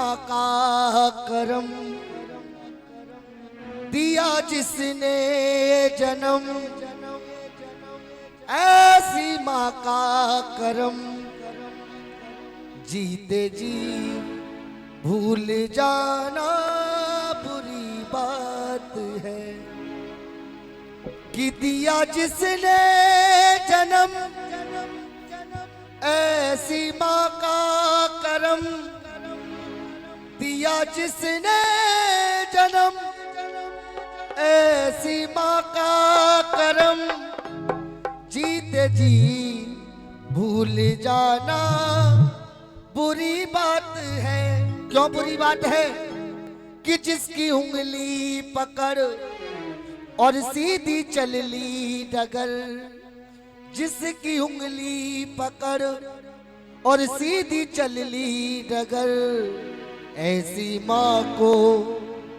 माँ का करम, दिया जिसने जन्म, ऐसी माँ का करम, जीते जी भूल जाना बुरी बात है। कि दिया जिसने जन्म, ऐसी माँ का करम, दिया जिसने जन्म, ऐसी माँ का करम, जीते जी भूल जाना बुरी बात है। क्यों बुरी बात है? कि जिसकी उंगली पकड़ और सीधी चल ली डगर, जिसकी उंगली पकड़ और सीधी चल ली डगर, ऐसी माँ को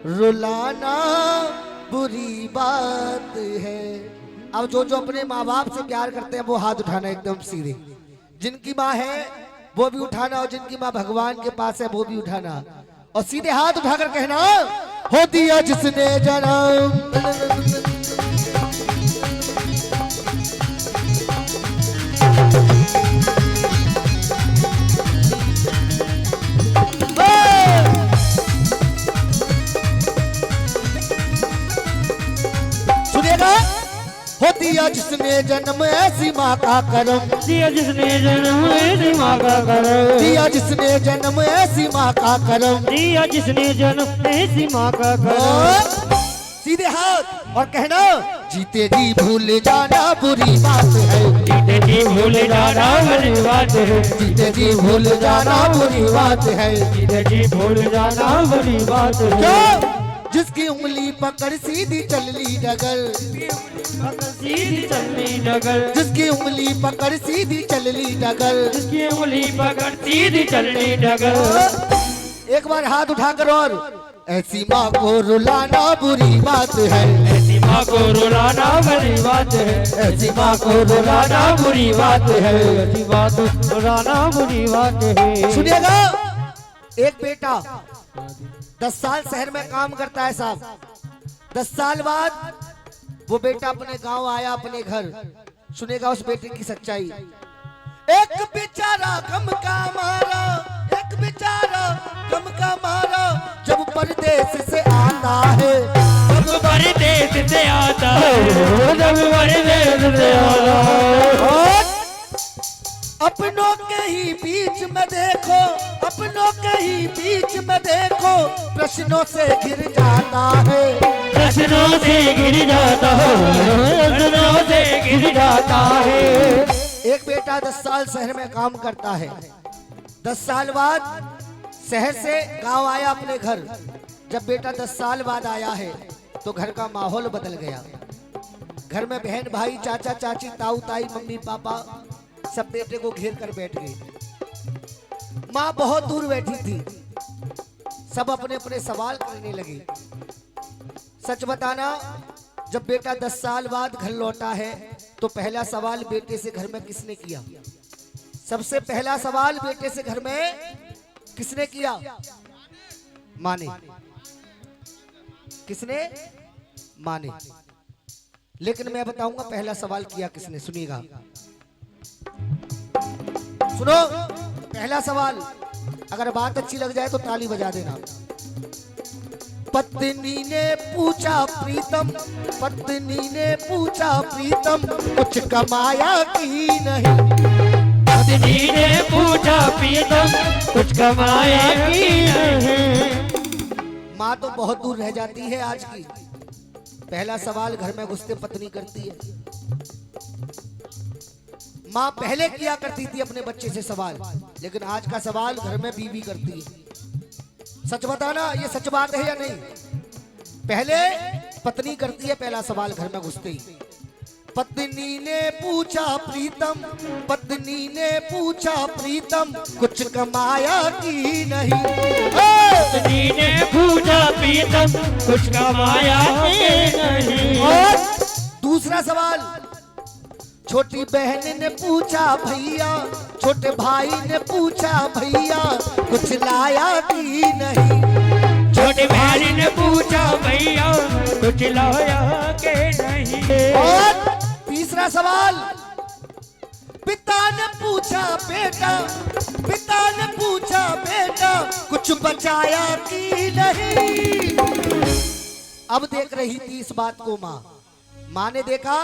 रुलाना बुरी बात है। अब जो जो अपने माँ बाप से प्यार करते हैं वो हाथ उठाना एकदम सीधे। जिनकी माँ है वो भी उठाना, और जिनकी माँ भगवान के पास है वो भी उठाना, और सीधे हाथ उठाकर कहना, हो दिया जिसने जन्म। सुनिएगा, हो दिया जिसने जन्म, ऐसी माँ का करम, दिया जिसने जन्म, ऐसी माँ का करम, दिया जिसने जन्म, ऐसी माँ का करम, दिया जिसने जन्म, ऐसी माँ का करम। सीधे हाथ और कहना, जीते जी भूल जाना बुरी बात है, जीते जी भूल जाना बुरी बात है, जीते जी भूल जाना बुरी बात है, जीते जी भूल जाना बुरी बात है। क्यों? जिसकी उंगली पकड़ सीधी चल ली डगर, सीधी चलनी डगर, जिसकी उंगली पकड़ सीधी चल ली डगर, जिसकी उंगली पकड़ सीधी चलनी डगर। एक बार हाथ उठाकर, और ऐसी माँ को रुलाना बुरी बात है, ऐसी माँ को रुलाना बुरी बात है, ऐसी माँ को रुलाना बुरी बात है। ऐसी बात रुलाना बुरी बात है। सुनिएगा, एक बेटा 10 साल शहर में काम करता है साहब। 10 साल बाद वो बेटा अपने गांव आया, अपने घर। सुनेगा उस बेटे की सच्चाई। एक बेचारा गम का मारा, एक बेचारा गम का मारा, जब परदेश से आता है, जब परदेश से आता है, जब परदेश से आता है। अपनों के ही बीच में देखो, अपनों के ही बीच में देखो, प्रश्नों से गिर जाता है, प्रश्नों से गिर जाता है, प्रश्नों से गिर जाता है। एक बेटा 10 साल शहर में काम करता है। 10 साल बाद शहर से गांव आया अपने घर। जब बेटा 10 साल बाद आया है तो घर का माहौल बदल गया। घर में बहन भाई, चाचा चाची, ताऊ ताई, मम्मी पापा सब बेटे को घेर कर बैठ गए। माँ बहुत दूर बैठी थी। सब अपने अपने सवाल करने लगे। सच बताना, जब बेटा 10 साल बाद घर लौटा है तो पहला सवाल बेटे से घर में किसने किया? सबसे पहला सवाल बेटे से घर में किसने किया? माँ ने। किसने? माँ ने। लेकिन मैं बताऊंगा पहला सवाल किया किसने। सुनिएगा, सुनो। पहला सवाल, अगर बात अच्छी लग जाए तो ताली बजा देना। पत्नी ने पूछा प्रीतम, पत्नी ने पूछा प्रीतम, कुछ कमाया कि नहीं? पत्नी ने पूछा प्रीतम, कुछ कमाया कि नहीं? माँ तो बहुत दूर रह जाती है आज की। पहला सवाल घर में घुसते पत्नी करती है। माँ पहले किया करती थी अपने बच्चे से सवाल, लेकिन आज का सवाल घर में बीवी करती है। सच बताना, ये सच बात है या नहीं? पहले पत्नी करती है पहला सवाल घर में घुसते ही। पत्नी ने पूछा प्रीतम, पत्नी ने पूछा प्रीतम, कुछ कमाया कि नहीं? पत्नी ने पूछा प्रीतम, कुछ कमाया कि नहीं? और दूसरा सवाल, छोटी बहन ने पूछा भैया, छोटे भाई ने पूछा भैया, कुछ लाया कि नहीं। छोटे भाई ने पूछा भैया कुछ लाया के नहीं। और तीसरा सवाल, पिता ने पूछा बेटा, पिता ने पूछा बेटा, कुछ बचाया कि नहीं। अब देख रही थी इस बात को माँ। माँ ने देखा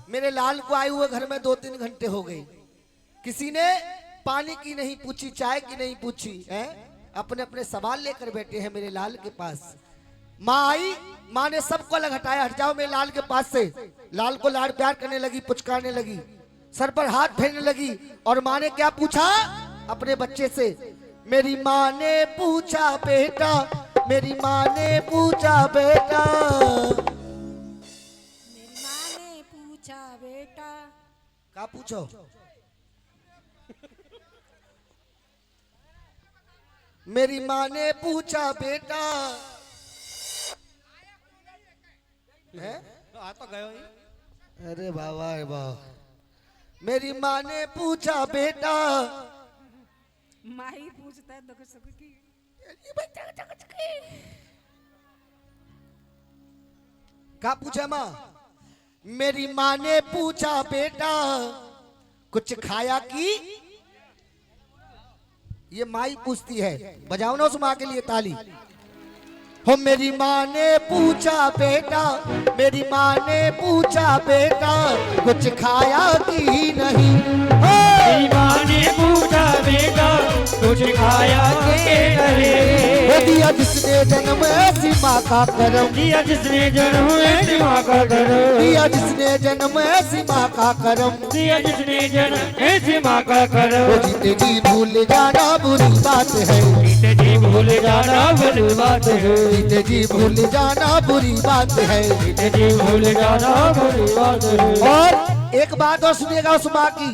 मेरे लाल को आए हुए घर में 2-3 घंटे हो गए, किसी ने पानी की नहीं पूछी, चाय की नहीं पूछी है, अपने अपने सवाल लेकर बैठे हैं मेरे लाल के पास। माँ आई, माँ ने सबको अलग हटाया, हट जाओ मेरे लाल के पास से। लाल को लाड़ प्यार करने लगी, पुचकारने लगी, सर पर हाथ फेरने लगी। और माँ ने क्या पूछा अपने बच्चे से, मेरी माँ ने पूछा बेटा, मेरी माँ ने पूछा बेटा, बेटा क्या पूछो। मेरी माँ ने पूछा बेटा है? आ तो गयो ही। अरे बाबा अरे बाबा, मेरी माँ ने पूछा बेटा, माही पूछता है दुख सुख की। क्या पूछा माँ? मेरी माँ ने पूछा बेटा, कुछ खाया कि। ये माँ ही पूछती है, बजाओ ना उस माँ के लिए ताली। हो मेरी माँ ने पूछा बेटा, मेरी माँ ने पूछा बेटा, कुछ खाया कि नहीं। मेरी माँ ने पूछा बेटा कुछ खाया के नहीं। वो दिया जिसने जन्म ऐसी माँ का करम, दिया जिसने जन्म ऐसी माँ का करम, दिया जिसने जन्म ऐसी माँ का करम, दिया जिसने जन्म ऐसी माँ का करम। वो जीते जी भूल जाना बुरी बात है, जीते जी भूल जाना बुरी बात है, जीते जी भूल जाना बुरी बात है, जीते जी भूल जाना बुरी बात है। और एक बात और सुनिएगा उस माँ की,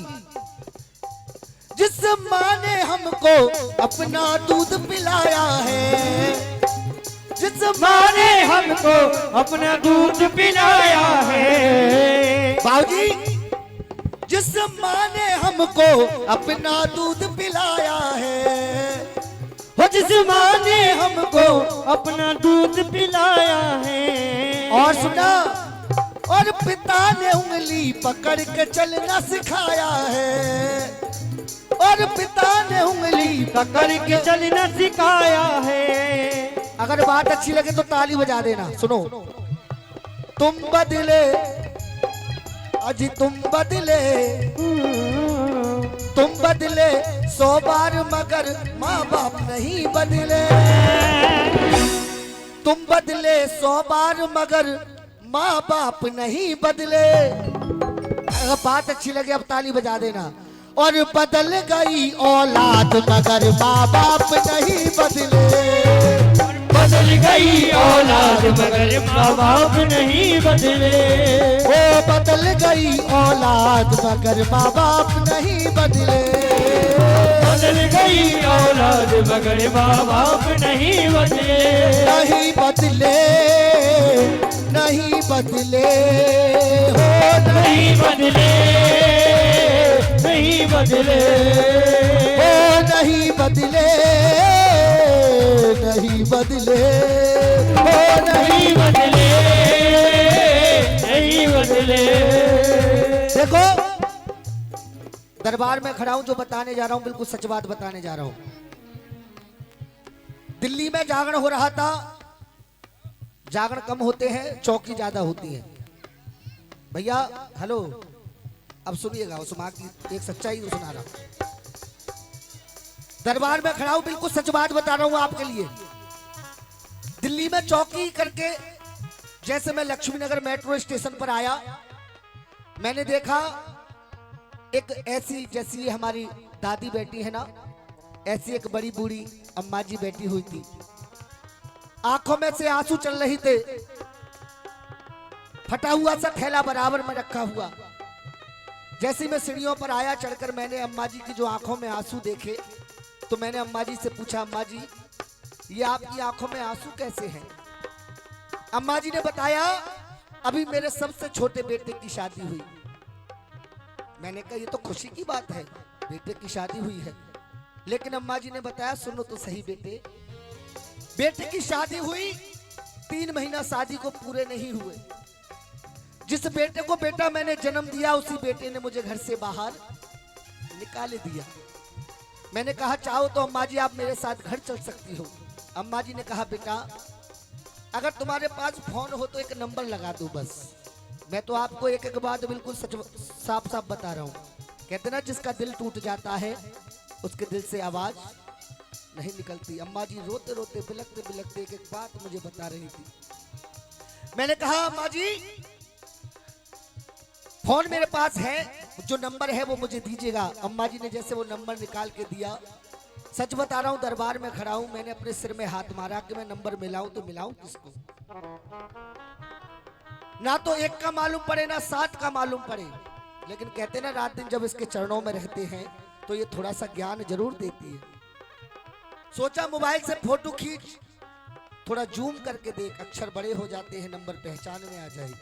जिस माँ ने हमको अपना दूध पिलाया है, जिस माँ ने हमको अपना दूध पिलाया है। बाबूजी, जिस माँ ने हमको अपना दूध पिलाया है, वो जिस माँ ने हमको अपना दूध पिलाया है। और सुना, और पिता ने उंगली पकड़ के चलना सिखाया है, और पिता ने उंगली पकड़ के चलना सिखाया है। अगर बात अच्छी लगे तो ताली बजा देना। सुनो, तुम बदले अजी तुम बदले, तुम बदले 100 बार मगर माँ बाप नहीं बदले, तुम बदले 100 बार मगर माँ बाप नहीं बदले। अगर बात अच्छी लगे अब ताली बजा देना। और बदल गई औलाद मगर माँ बाप नहीं बदले, बदल गई औलाद मगर माँ बाप नहीं बदले। ओ बदल गई औलाद मगर माँ बाप नहीं बदले, बदल गई औलाद मगर माँ बाप नहीं बदले। नहीं बदले, नहीं बदले, हो नहीं बदले, नहीं बदले, ओ नहीं बदले, नहीं बदले, ओ नहीं बदले, नहीं बदले। देखो दरबार में खड़ा हूं, जो बताने जा रहा हूं बिल्कुल सच बात बताने जा रहा हूं। दिल्ली में जागरण हो रहा था, जागरण कम होते हैं, चौकी ज्यादा होती है। भैया हेलो, अब सुनिएगा उस माँ की एक सच्चाई सुना रहा हूं। दरबार में खड़ा हूं, बिल्कुल सच बात बता रहा हूं आपके लिए। दिल्ली में चौकी करके जैसे मैं लक्ष्मी नगर मेट्रो स्टेशन पर आया, मैंने देखा एक ऐसी, जैसी ये हमारी दादी बैठी है ना, ऐसी एक बड़ी बूढ़ी अम्मा जी बैठी हुई थी। आंखों में से आंसू चल रही थे, फटा हुआ सा थैला बराबर में रखा हुआ। जैसे मैं सीढ़ियों पर आया, चढ़कर मैंने अम्मा जी की जो आंखों में आंसू देखे, तो मैंने अम्मा जी से पूछा, अम्मा जी ये आपकी आंखों में आंसू कैसे हैं? अम्मा जी ने बताया, अभी मेरे सबसे छोटे बेटे की शादी हुई, मैंने कहा ये तो खुशी की बात है, बेटे की शादी हुई है। लेकिन अम्मा जी ने बताया सुनो तो सही बेटे, बेटे की शादी हुई 3 महीना शादी को पूरे नहीं हुए। जिस बेटे को बेटा मैंने जन्म दिया उसी बेटे ने मुझे घर से बाहर निकाल दिया। मैंने कहा चाहो तो अम्मा जी आप मेरे साथ घर चल सकती हो। अम्मा जी ने कहा बेटा अगर तुम्हारे पास फोन हो तो एक नंबर लगा दो बस। मैं तो आपको एक एक बात बिल्कुल साफ साफ बता रहा हूँ। कहते ना जिसका दिल टूट जाता है उसके दिल से आवाज नहीं निकलती। अम्मा जी रोते रोते बिलखते बिलखते एक एक बात मुझे बता रही थी। मैंने कहा अम्मा जी फोन मेरे पास है, जो नंबर है वो मुझे दीजिएगा। अम्मा जी ने जैसे वो नंबर निकाल के दिया, सच बता रहा हूं दरबार में खड़ा हूं, मैंने अपने सिर में हाथ मारा कि मैं नंबर मिलाऊं तो मिलाऊं किसको। ना तो 1 का मालूम पड़े ना 7 का मालूम पड़े। लेकिन कहते ना रात दिन जब इसके चरणों में रहते हैं तो ये थोड़ा सा ज्ञान जरूर देती है। सोचा मोबाइल से फोटो खींच, थोड़ा जूम करके देख, अक्षर बड़े हो जाते हैं नंबर पहचान में आ जाए।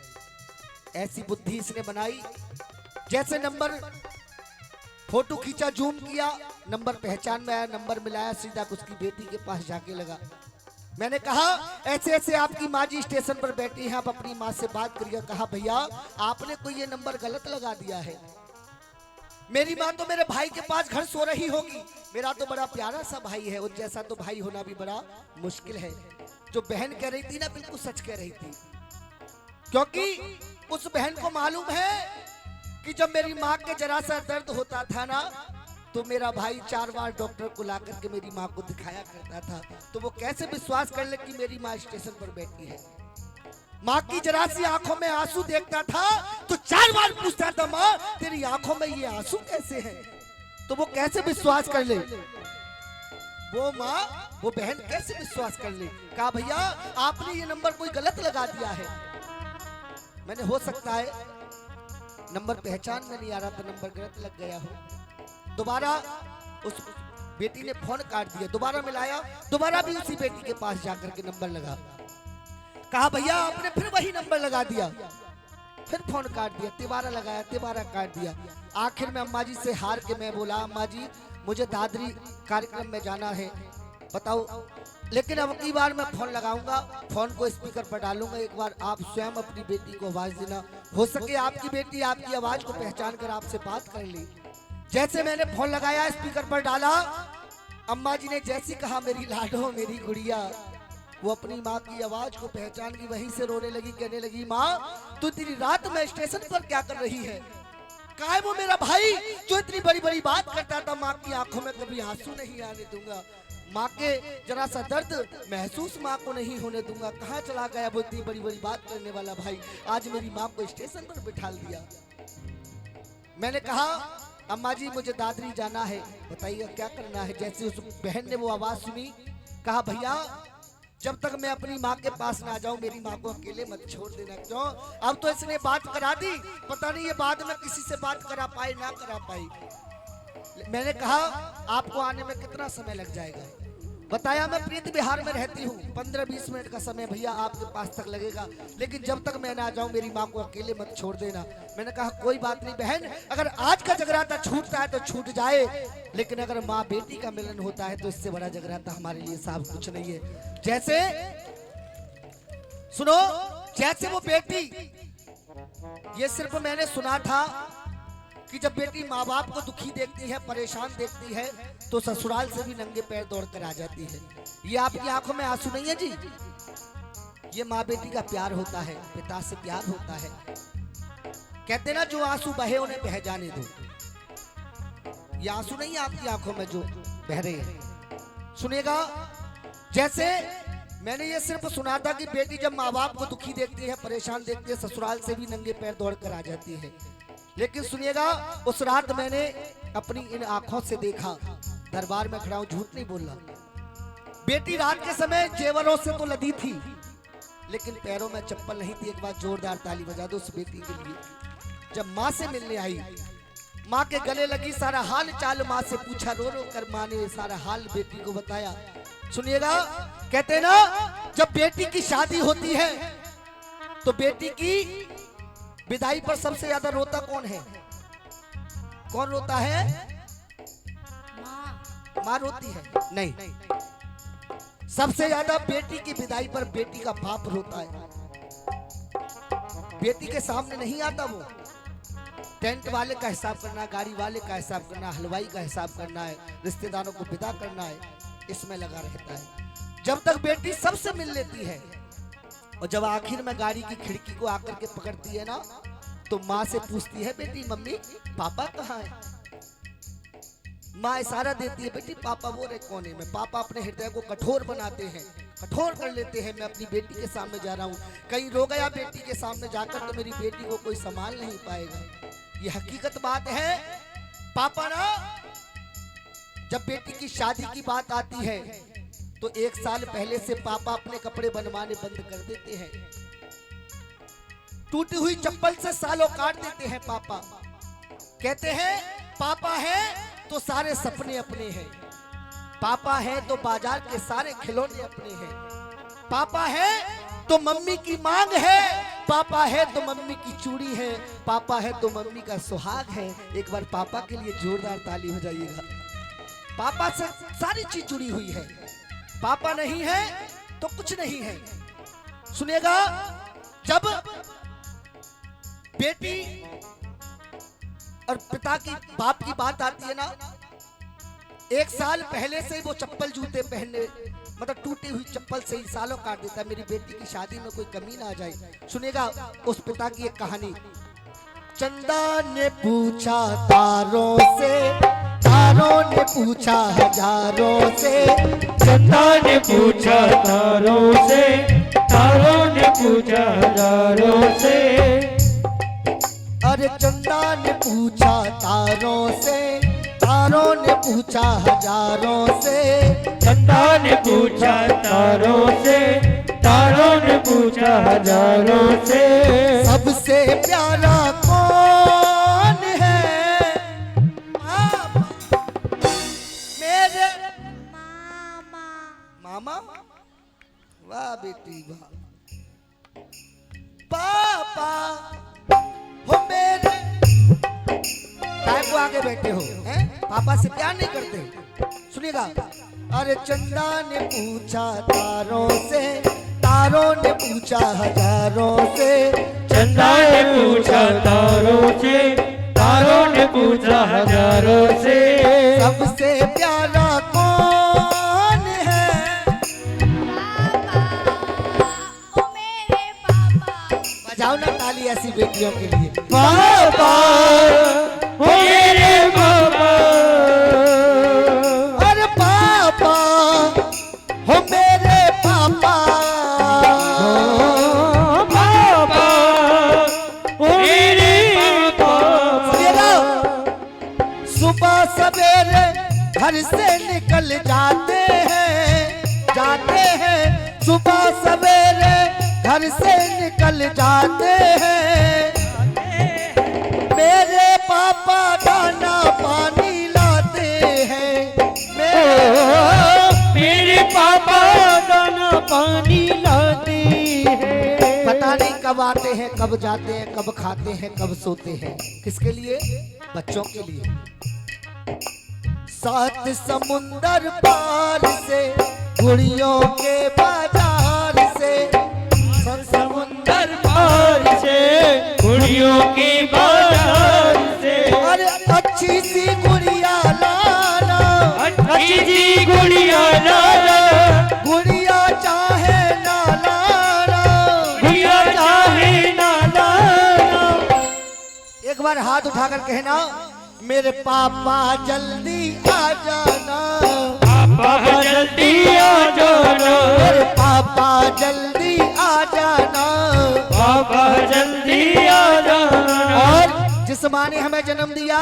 ऐसी बुद्धि इसने बनाई, जैसे नंबर फोटो खींचा जूम किया नंबर पहचान में आया, नंबर मिलाया, सीधा उसकी बेटी के पास जाके लगा। मैंने कहा ऐसे ऐसे आपकी माँ जी स्टेशन पर बैठी हैं, आप अपनी माँ से बात करिए। कहा भैया आपने कोई ये नंबर गलत लगा दिया है, मेरी माँ तो मेरे भाई के पास घर सो रही होगी। मेरा तो बड़ा प्यारा सा भाई है, उन जैसा तो भाई होना भी बड़ा मुश्किल है। जो बहन कह रही थी ना बिल्कुल सच कह रही थी, क्योंकि उस बहन को मालूम है कि जब मेरी माँ के जरा सा दर्द होता था ना तो मेरा भाई 4 बार डॉक्टर को ला करके मेरी माँ को दिखाया करता था। तो वो कैसे विश्वास कर ले कि मेरी माँ स्टेशन पर बैठी है। माँ की जरा सी आंखों में आंसू देखता था तो 4 बार पूछता था माँ तेरी आंखों में ये आंसू कैसे हैं। तो वो कैसे विश्वास कर ले, वो माँ वो बहन कैसे विश्वास कर ले। कहा भैया आपने ये नंबर कोई गलत लगा दिया है। मैंने हो सकता है नंबर पहचान में नहीं आ रहा था, नंबर गलत लग गया हो। दोबारा उस बेटी ने फोन काट दिया, दोबारा मिलाया, दोबारा भी उसी बेटी के पास जाकर के नंबर लगा। कहा भैया आपने फिर वही नंबर लगा दिया, फिर फोन काट दिया, तिबारा लगाया, तिबारा काट दिया। आखिर में अम्मा जी से हार के मैं बोला अम्मा जी मुझे दादरी कार्यक्रम में जाना है, बताओ। लेकिन अब की बार मैं फोन लगाऊंगा, फोन को स्पीकर पर डालूंगा, एक बार आप स्वयं अपनी बेटी को आवाज देना, हो सके आपकी बेटी आपकी आवाज को पहचान कर आपसे बात कर ली। जैसे मैंने फोन लगाया स्पीकर पर डाला, अम्मा जी ने जैसी कहा मेरी लाडो मेरी गुड़िया, वो अपनी माँ की आवाज को पहचान की, वहीं से रोने लगी, कहने लगी माँ तू इतनी रात में स्टेशन पर क्या कर रही है। कहा है वो मेरा भाई जो इतनी बड़ी बड़ी बात करता था, माँ की आंखों में कभी आंसू नहीं आने दूंगा, माँ के जरा सा दर्द महसूस माँ को नहीं होने दूंगा। कहाँ चला गया वो इतनी बड़ी बड़ी बात करने वाला भाई, आज मेरी माँ को स्टेशन पर बिठा दिया। मैंने कहा अम्मा जी मुझे दादरी जाना है, बताइए क्या करना है। जैसे उस बहन ने वो आवाज सुनी, कहा भैया जब तक मैं अपनी माँ के पास ना जाऊं मेरी माँ को अकेले मत छोड़ देना। क्यों, अब तो इसने बात करा दी, पता नहीं ये बाद में किसी से बात करा पाए ना करा पाई। मैंने कहा आपको आने में कितना समय लग जाएगा। बताया मैं प्रीत बिहार में रहती हूँ, 15-20 मिनट का समय भैया आपके पास तक लगेगा, लेकिन जब तक मैं ना जाऊं मेरी माँ को अकेले मत छोड़ देना। मैंने कहा कोई बात नहीं बहन, अगर आज का जगराता छूटता है तो छूट जाए, लेकिन अगर माँ बेटी का मिलन होता है तो इससे बड़ा जगराता हमारे लिए साहब कुछ नहीं है। जैसे सुनो, जैसे वो बेटी, ये सिर्फ मैंने सुना था कि जब बेटी माँ बाप को दुखी देखती है, परेशान देखती है, तो ससुराल से भी नंगे पैर दौड़ कर आ जाती है। ये आपकी आंखों में आंसू नहीं है जी, ये माँ बेटी का प्यार होता है, पिता से प्यार होता है। कहते ना जो आंसू बहे उन्हें बह जाने दो। ये आंसू नहीं है आपकी आंखों में जो बह रहे हैं। सुनेगा, जैसे मैंने ये सिर्फ सुना था कि बेटी जब माँ बाप को दुखी देखती है, परेशान देखती है, ससुराल से भी नंगे पैर दौड़ कर आ जाती है। लेकिन सुनिएगा, उस रात मैंने अपनी इन आंखों से देखा, दरबार में खड़ा हूं, झूठ नहीं बोल रहा। बेटी रात के समय जेवरों से तो लदी थी, लेकिन पैरों में चप्पल नहीं थी। एक बार जोरदार ताली बजा दो उस बेटी के लिए। जब माँ से मिलने आई, माँ के गले लगी, सारा हाल चाल माँ से पूछा, रो रो कर माँ ने सारा हाल बेटी को बताया। सुनिएगा, कहते ना जब बेटी की शादी होती है तो बेटी की विदाई पर सबसे ज्यादा रोता कौन है? कौन रोता है? माँ। माँ रोती है? नहीं, सबसे ज्यादा बेटी की विदाई पर बेटी का बाप रोता है। बेटी के सामने नहीं आता वो। टेंट वाले का हिसाब करना, गाड़ी वाले का हिसाब करना, हलवाई का हिसाब करना है, रिश्तेदारों को विदा करना है, इसमें लगा रहता है। जब तक बेटी सबसे मिल लेती है और जब आखिर में गाड़ी की खिड़की को आकर के पकड़ती है ना, तो माँ से पूछती है, बेटी मम्मी पापा कहाँ है? माँ इशारा देती है, बेटी पापा वो रहे कोने में। पापा अपने हृदय को कठोर बनाते हैं, कठोर कर लेते हैं। मैं अपनी बेटी के सामने जा रहा हूँ, कहीं रो गया बेटी के सामने जाकर तो मेरी बेटी को कोई संभाल नहीं पाएगा। ये हकीकत बात है। पापा ना, जब बेटी की शादी की बात आती है तो 1 साल पहले से पापा अपने कपड़े बनवाने बंद कर देते हैं। टूटी हुई चप्पल से सालों काट देते हैं पापा। कहते हैं पापा है तो सारे सपने अपने हैं, पापा है तो बाजार के सारे खिलौने अपने हैं, पापा है तो मम्मी की मांग है, पापा है तो मम्मी की चूड़ी है, पापा है तो मम्मी का सुहाग है। एक बार पापा के लिए जोरदार ताली हो जाइएगा। पापा से सारी चीज जुड़ी हुई है। पापा नहीं है तो कुछ नहीं है। सुनिएगा, जब बेटी और पिता की बाप की बात आती है ना, 1 साल पहले से वो चप्पल जूते पहनने, मतलब टूटी हुई चप्पल से ही सालों काट देता है, मेरी बेटी की शादी में कोई कमी ना आ जाए। सुनेगा उस पिता की एक कहानी। चंदा ने पूछा तारों से, तारों ने पूछा हजारों से, चंदा ने पूछा तारों से, तारों ने पूछा हजारों से। अरे चंदा ने पूछा तारों से, तारों ने पूछा हजारों से, चंदा ने पूछा तारों से, तारों ने पूछा हजारों से। सबसे प्यारा कौन है? मेरे मामा। मामा। वाह बेटी वाह। पापा हो मेरे, काय को आगे बैठे हो हैं? पापा से प्यार नहीं करते? सुनिएगा, अरे चंदा ने पूछा तारों से, तारों ने पूछा हजारों से, चंदा ने पूछा तारों से, तारों ने पूछा हजारों से। सबसे प्यारा कौन है? पापा, ओ मेरे पापा। बजाओ ना ताली ऐसी बेटियों के लिए। पापा ओ मेरे पापा, अरे पापा हो मेरे पापा, पापा ओ मेरे पापा। सुबह सवेरे घर से निकल जाते हैं, जाते हैं, सुबह सवेरे घर से निकल जाते हैं। मेरे पापा दाना पानी लाते हैं, मेरे पापा दाना पानी लाते हैं। पता नहीं कब आते हैं, कब जाते हैं, कब खाते हैं, कब सोते हैं। किसके लिए? बच्चों के लिए। 7 समुंदर पार से, गुड़ियों के बाजार से, 7 समुंदर पार से, गुड़ियों के बाजार से। अरे अच्छी सी गुड़िया लाना, अच्छी सी गुड़िया लाना, गुड़िया चाहे ना लाना, गुड़िया चाहे ना लाना। एक बार हाथ उठाकर कहना, मेरे पापा जल्दी आ जाना, पापा जल्दी आ जाना, मेरे पापा जल्दी आ जाना, पापा जल्दी आ जाना। और जिस माँ ने हमें जन्म दिया,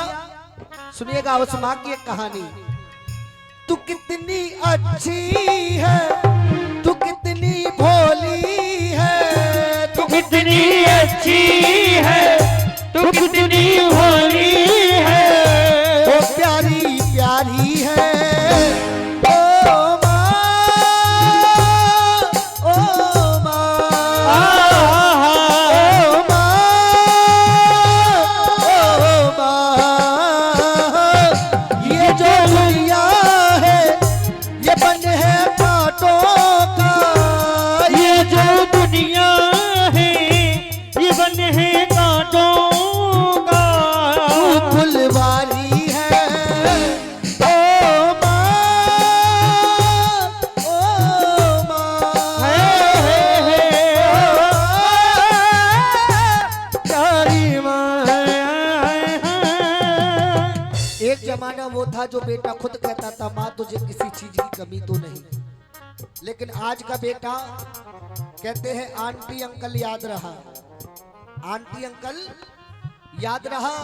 सुनिएगा उस माँ की एक कहानी। तू कितनी अच्छी है, तू कितनी भोली है, तू कितनी अच्छी है, तू कितनी भोली है, ओ प्यारी प्यारी है। ओ माँ, ओ माँ, ओ माँ, ओ माँ। था जो बेटा खुद कहता था माँ तुझे किसी चीज की कमी तो नहीं, लेकिन आज का बेटा कहते हैं आंटी अंकल याद रहा, आंटी अंकल याद रहा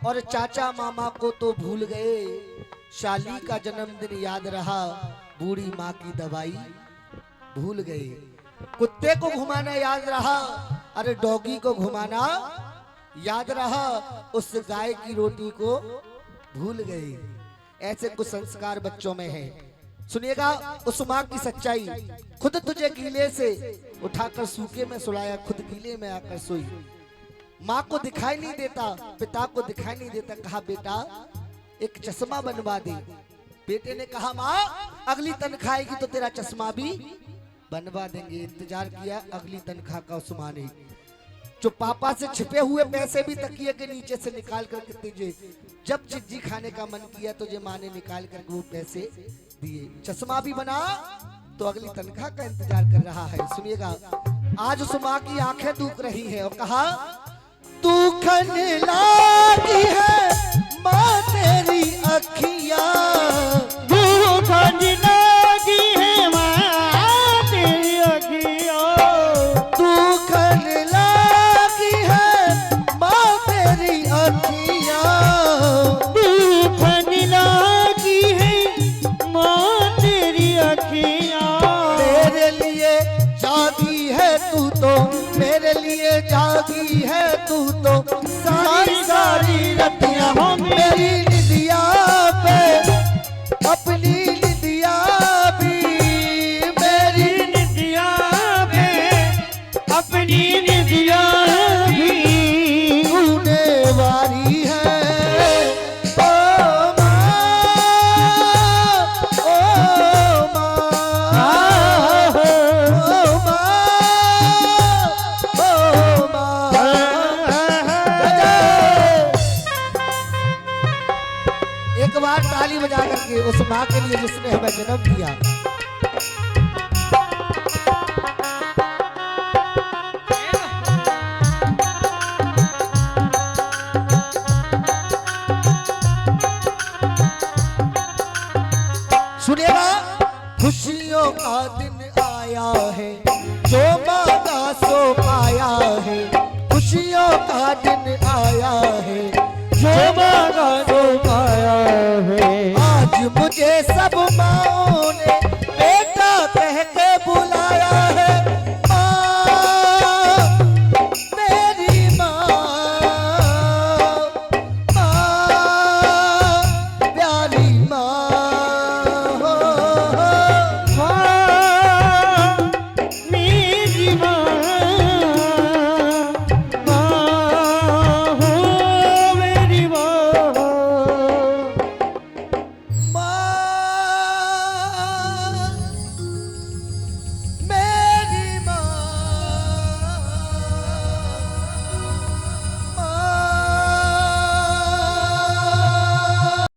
और चाचा मामा को तो भूल गए, शाली का जन्मदिन याद रहा, बूढ़ी माँ की दवाई भूल गए, कुत्ते को घुमाना याद रहा, अरे डॉगी को घुमाना याद रहा, उस गाय की रोटी को भूल गए। ऐसे कुछ संस्कार बच्चों में है। सुनिएगा उस माँ की सच्चाई, खुद तुझे गीले से उठाकर सूखे में सुलाया, खुद गीले में आकर सोई। माँ को दिखाई नहीं देता, पिता को दिखाई नहीं देता, कहा बेटा एक चश्मा बनवा दे। बेटे ने कहा माँ अगली तनख्वाह आएगी तो तेरा चश्मा भी बनवा देंगे। इंतजार किया अगली तनख्वाह का उस माँ ने, जो पापा से छिपे हुए पैसे भी तकिए के नीचे से निकाल करके तुझे जब चिज्जी खाने का मन किया तुझे माँ ने निकाल करके वो पैसे दिए, चश्मा भी बना तो अगली तनख्वाह का इंतजार कर रहा है। सुनिएगा आज उस माँ की आंखें दूख रही है और कहा तू खन लागी है माँ तेरी अखियां, खन लागी है माँ तेरी अखियां, तू खन लागी है माँ तेरी अखियां, खन लागी है माँ तेरी अखियां, मेरे लिए जागी है तू तो, मेरे लिए जागी है तू तो, सारी सारी रतियां हो मेरी निदिया पे, अपनी निदिया भी मेरी निदिया पे, अपनी निदिया भी होने वाली है। ओ माँ, ओ माँ, ओ माँ, ओ एक बार ताली बजा करके उस माँ के लिए जिसने हमें जन्म दिया। सुनिएगा खुशियों का दिन आया है, जो मांगा सो पाया है, खुशियों का दिन आया है, जो मांगा सो पाया है, आज मुझे सब माओ